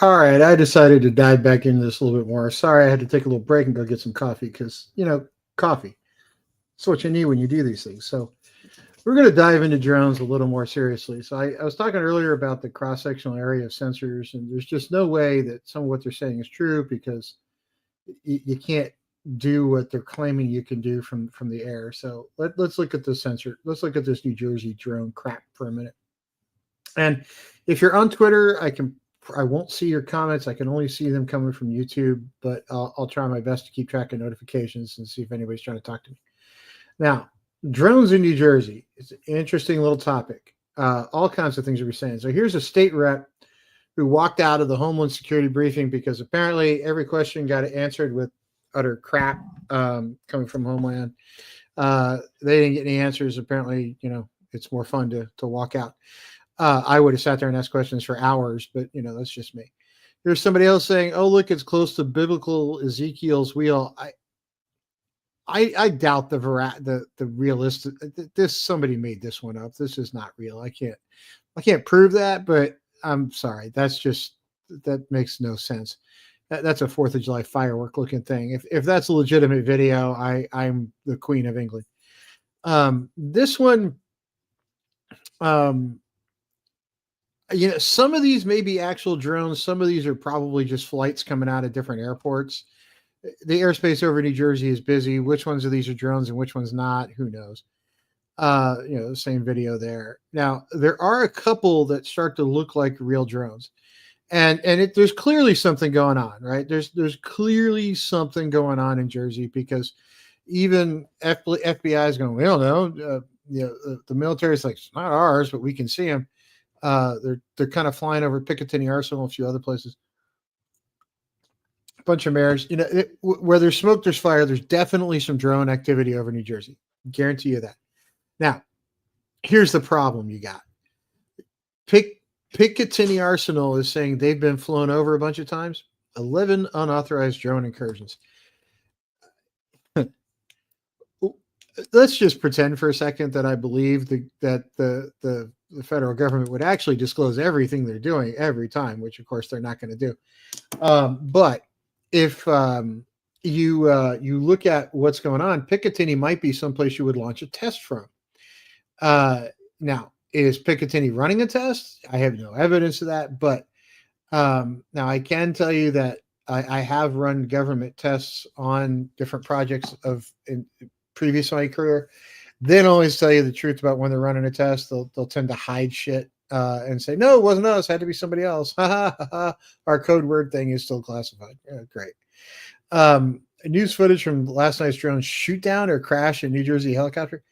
All right, I decided to dive back into this a little bit more. Sorry, I had to take a little break and go get some coffee because, coffee. It's what you need when you do these things. So, we're going to dive into drones a little more seriously. So, I was talking earlier about the cross sectional area of sensors, and there's just no way that some of what they're saying is true because you can't do what they're claiming you can do from the air. So, let's look at this sensor. Let's look at this New Jersey drone crap for a minute. And if you're on Twitter, I won't see your comments. I can only see them coming from YouTube, but I'll try my best to keep track of notifications and see if anybody's trying to talk to me. Now, drones in New Jersey. It's an interesting little topic. All kinds of things we're saying. So here's a state rep who walked out of the Homeland Security briefing because apparently every question got answered with utter crap coming from Homeland. They didn't get any answers. Apparently, it's more fun to walk out. I would have sat there and asked questions for hours, but that's just me. There's somebody else saying, "Oh, look, it's close to biblical Ezekiel's wheel." I doubt the realistic. This somebody made this one up. This is not real. I can't prove that, but I'm sorry. That makes no sense. That's a Fourth of July firework looking thing. If that's a legitimate video, I'm the Queen of England. This one. Some of these may be actual drones. Some of these are probably just flights coming out of different airports. The airspace over New Jersey is busy. Which ones of these are drones and which ones not? Who knows? The same video there. Now, there are a couple that start to look like real drones. And there's clearly something going on, right? There's clearly something going on in Jersey because even FBI is going, we don't know. The military is like, it's not ours, but we can see them. They're kind of flying over Picatinny Arsenal and a few other places. A bunch of mares. Where there's smoke, there's fire. There's definitely some drone activity over New Jersey. Guarantee you that. Now, here's the problem you got. Picatinny Arsenal is saying they've been flown over a bunch of times. 11 unauthorized drone incursions. Let's just pretend for a second that I believe that the federal government would actually disclose everything they're doing every time, which of course they're not going to do. But if you look at what's going on, Picatinny might be someplace you would launch a test from. Now, is Picatinny running a test? I have no evidence of that, but now I can tell you that I have run government tests on different projects in previous my career. They don't always tell you the truth about when they're running a test. They'll tend to hide shit and say, no, it wasn't us. It had to be somebody else. Our code word thing is still classified. Yeah, great. News footage from last night's drone shoot down or crash in New Jersey helicopter.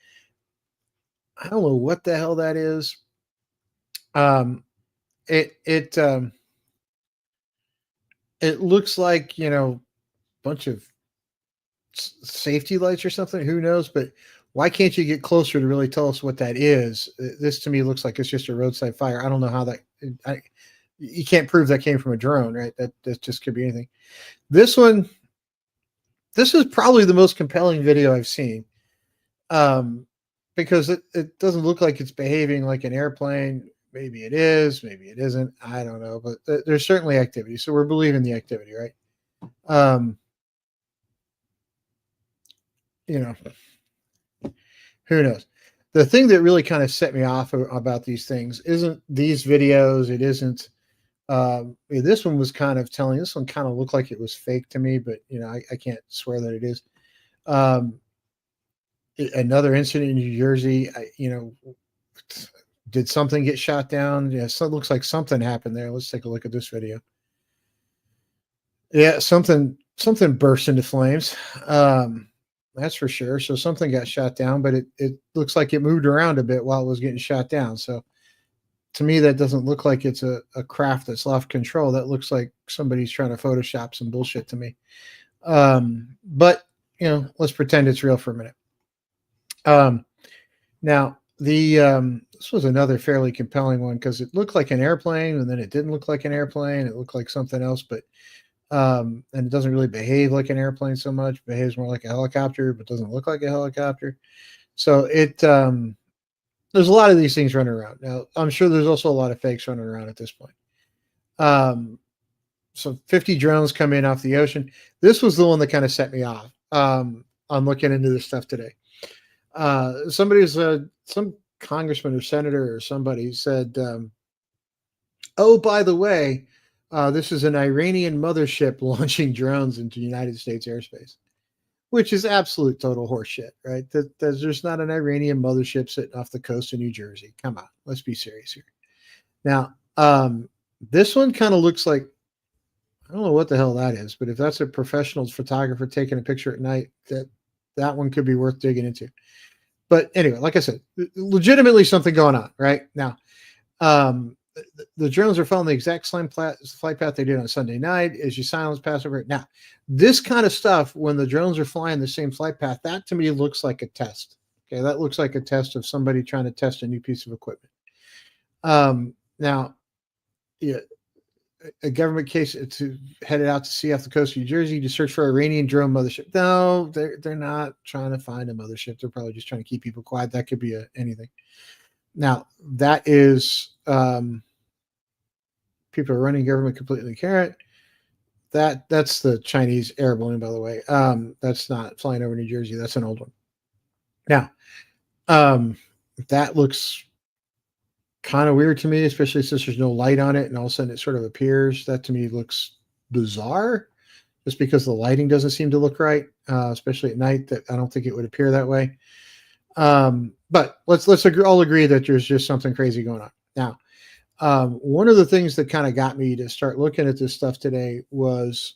I don't know what the hell that is. It looks like, bunch of safety lights or something. Who knows? But why can't you get closer to really tell us what that is? This to me looks like it's just a roadside fire. I don't know how you can't prove that came from a drone, right? That just could be anything. This is probably the most compelling video I've seen. Because it doesn't look like it's behaving like an airplane. Maybe it is, maybe it isn't. I don't know, but there's certainly activity. So we're believing the activity, right? Who knows? The thing that really kind of set me off about these things isn't these videos. It isn't. This one was kind of telling. This one kind of looked like it was fake to me, but I can't swear that it is. Another incident in New Jersey. Did something get shot down? Yeah, so it looks like something happened there. Let's take a look at this video. Yeah, something burst into flames. That's for sure. So something got shot down, but it looks like it moved around a bit while it was getting shot down. So to me, that doesn't look like it's a craft that's lost control. That looks like somebody's trying to Photoshop some bullshit to me. But let's pretend it's real for a minute. Now this was another fairly compelling one because it looked like an airplane and then it didn't look like an airplane. It looked like something else, but and it doesn't really behave like an airplane so much. It behaves more like a helicopter, but doesn't look like a helicopter. So there's a lot of these things running around. Now, I'm sure there's also a lot of fakes running around at this point. so 50 drones come in off the ocean. This was the one that kind of set me off on looking into this stuff today. Some congressman or senator or somebody said, oh, by the way, this is an Iranian mothership launching drones into United States airspace, which is absolute total horseshit, right? There's not an Iranian mothership sitting off the coast of New Jersey. Come on, let's be serious here. Now, this one kind of looks like, I don't know what the hell that is, but if that's a professional photographer taking a picture at night, that one could be worth digging into. But anyway, like I said, legitimately something going on right now. The drones are following the exact same flight path they did on Sunday night as you silence Passover. Now, this kind of stuff, when the drones are flying the same flight path, that to me looks like a test. Okay, that looks like a test of somebody trying to test a new piece of equipment. Now, yeah, a government case to headed out to sea off the coast of New Jersey to search for Iranian drone mothership. No, they're not trying to find a mothership. They're probably just trying to keep people quiet. That could be anything. Now, that is people are running government completely coherent. That's the Chinese air balloon, by the way. That's not flying over New Jersey. That's an old one. Now, that looks kind of weird to me, especially since there's no light on it and all of a sudden it sort of appears. That to me looks bizarre just because the lighting doesn't seem to look right, especially at night. That I don't think it would appear that way. But let's all agree that there's just something crazy going on. Now, one of the things that kind of got me to start looking at this stuff today was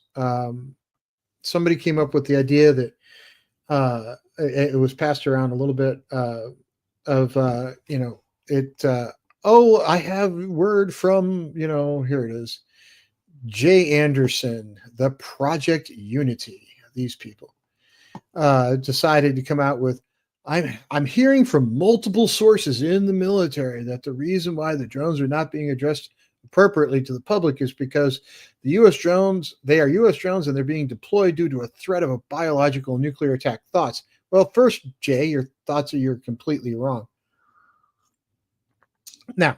somebody came up with the idea that it was passed around a little bit oh, I have word from, here it is, Jay Anderson, the Project Unity. These people decided to come out with, I'm hearing from multiple sources in the military that the reason why the drones are not being addressed appropriately to the public is because the U.S. drones, they are U.S. drones and they're being deployed due to a threat of a biological nuclear attack. Thoughts? Well, first, Jay, your thoughts you're completely wrong. Now,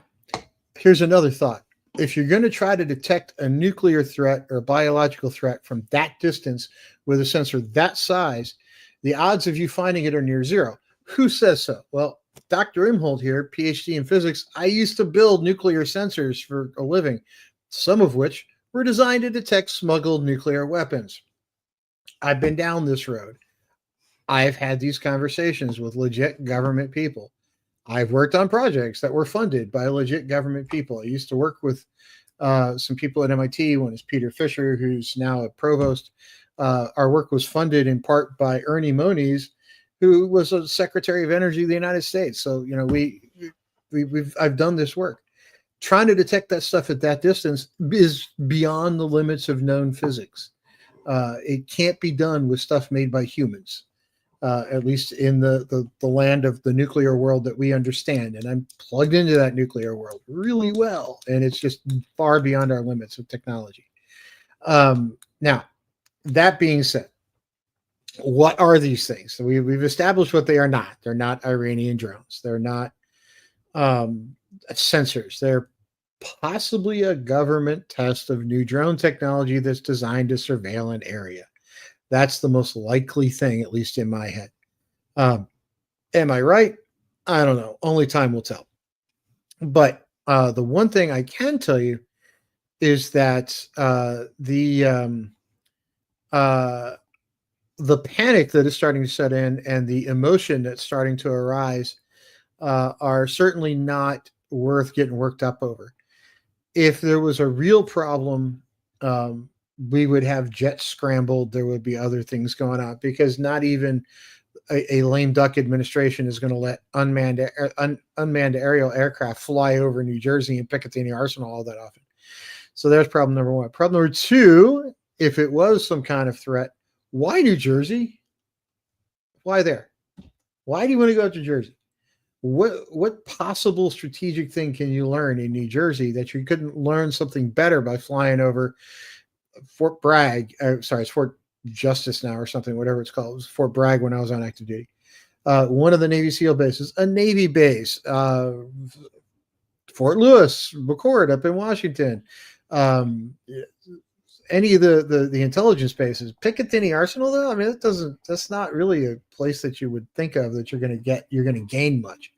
here's another thought. If you're going to try to detect a nuclear threat or a biological threat from that distance with a sensor that size, the odds of you finding it are near zero. Who says so? Well, Dr. Imholt here, PhD in physics. I used to build nuclear sensors for a living, some of which were designed to detect smuggled nuclear weapons. I've been down this road. I've had these conversations with legit government people. I've worked on projects that were funded by legit government people. I used to work with some people at MIT. One is Peter Fisher, who's now a provost. Our work was funded in part by Ernie Moniz, who was a Secretary of Energy of the United States. So, I've done this work. Trying to detect that stuff at that distance is beyond the limits of known physics. It can't be done with stuff made by humans. At least in the land of the nuclear world that we understand. And I'm plugged into that nuclear world really well. And it's just far beyond our limits of technology. Now, that being said, what are these things? So we've established what they are not. They're not Iranian drones. They're not sensors. They're possibly a government test of new drone technology that's designed to surveil an area. That's the most likely thing, at least in my head. Am I right? I don't know. Only time will tell. But the one thing I can tell you is that the panic that is starting to set in and the emotion that's starting to arise are certainly not worth getting worked up over. If there was a real problem, we would have jets scrambled. There would be other things going on because not even a lame duck administration is going to let unmanned aerial aircraft fly over New Jersey and Picatinny Arsenal all that often. So there's problem number one. Problem number two, if it was some kind of threat, why New Jersey? Why there? Why do you want to go to Jersey? What possible strategic thing can you learn in New Jersey that you couldn't learn something better by flying over Fort Bragg? Sorry, it's Fort Justice now or something, whatever it's called. It was Fort Bragg when I was on active duty. One of the Navy SEAL bases, a Navy base, Fort Lewis, McCord up in Washington, any of the intelligence bases. Picatinny Arsenal, though, I mean, that's not really a place that you would think of that you're going to gain much.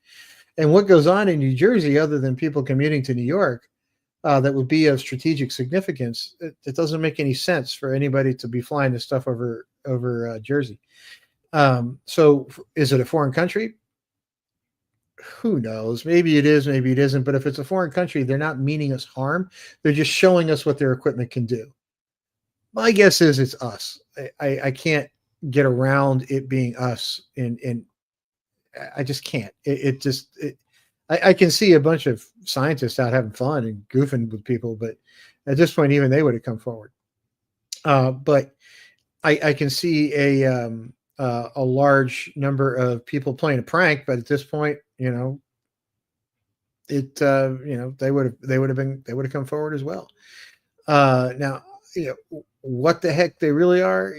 And what goes on in New Jersey, other than people commuting to New York, that would be of strategic significance, it doesn't make any sense for anybody to be flying this stuff over Jersey. So is it a foreign country? Who knows? Maybe it is, maybe it isn't. But if it's a foreign country, they're not meaning us harm. They're just showing us what their equipment can do. My guess is it's us. I can't get around it being us, and I just can't. I can see a bunch of scientists out having fun and goofing with people, but at this point, even they would have come forward. But I can see a large number of people playing a prank, but at this point, they would have come forward as well. Now, what the heck they really are,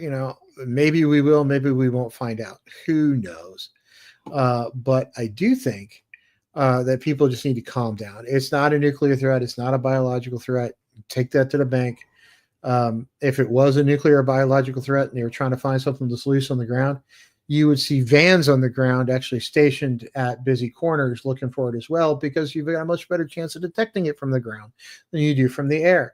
maybe we will, maybe we won't find out. Who knows? But I do think that people just need to calm down. It's not a nuclear threat. It's not a biological threat. Take that to the bank. If it was a nuclear or biological threat and they were trying to find something that's loose on the ground, you would see vans on the ground actually stationed at busy corners looking for it as well, because you've got a much better chance of detecting it from the ground than you do from the air.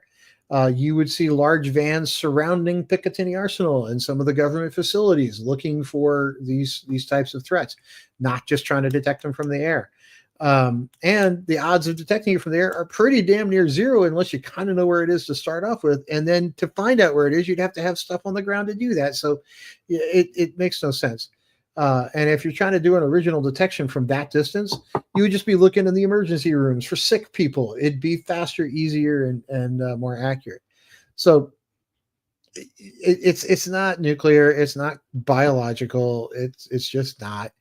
You would see large vans surrounding Picatinny Arsenal and some of the government facilities looking for these types of threats, not just trying to detect them from the air. And the odds of detecting it from the air are pretty damn near zero unless you kind of know where it is to start off with. And then to find out where it is, you'd have to have stuff on the ground to do that. So it makes no sense. And if you're trying to do an original detection from that distance, you would just be looking in the emergency rooms for sick people. It'd be faster, easier, and more accurate. So it's not nuclear. It's not biological. It's just not.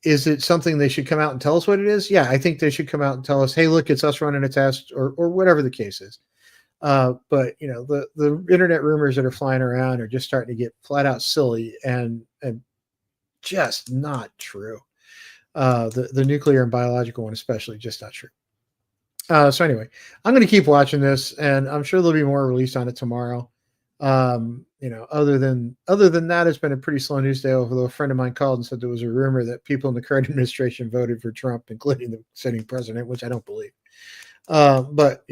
Is it something they should come out and tell us what it is? Yeah, I think they should come out and tell us, hey, look, it's us running a test, or whatever the case is. But the internet rumors that are flying around are just starting to get flat out silly and just not true. The nuclear and biological one, especially, just not true. So anyway, I'm going to keep watching this, and I'm sure there'll be more released on it tomorrow. Other than that, it's been a pretty slow news day. Although a friend of mine called and said there was a rumor that people in the current administration voted for Trump, including the sitting president, which I don't believe. But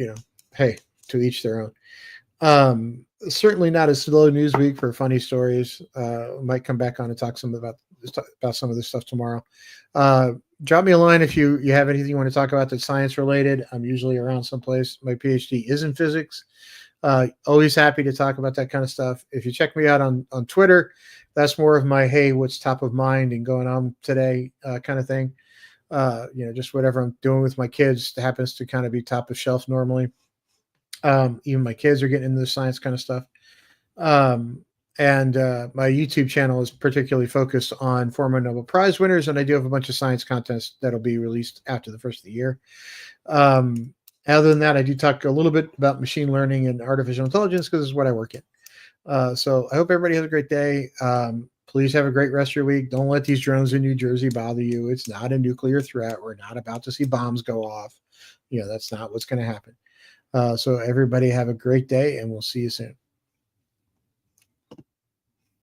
hey, to each their own. Certainly not a slow news week for funny stories. Might come back on and talk some about some of this stuff tomorrow. Drop me a line if you have anything you want to talk about that's science related. I'm usually around someplace. My PhD is in physics. Always happy to talk about that kind of stuff. If you check me out on Twitter, that's more of my, hey, what's top of mind and going on today kind of thing. Just whatever I'm doing with my kids happens to kind of be top of shelf normally. Even my kids are getting into the science kind of stuff. And my YouTube channel is particularly focused on former Nobel Prize winners, and I do have a bunch of science contests that'll be released after the first of the year. Other than that, I do talk a little bit about machine learning and artificial intelligence because it's what I work in. So I hope everybody has a great day. Please have a great rest of your week. Don't let these drones in New Jersey bother you. It's not a nuclear threat. We're not about to see bombs go off. That's not what's going to happen. So everybody have a great day, and we'll see you soon.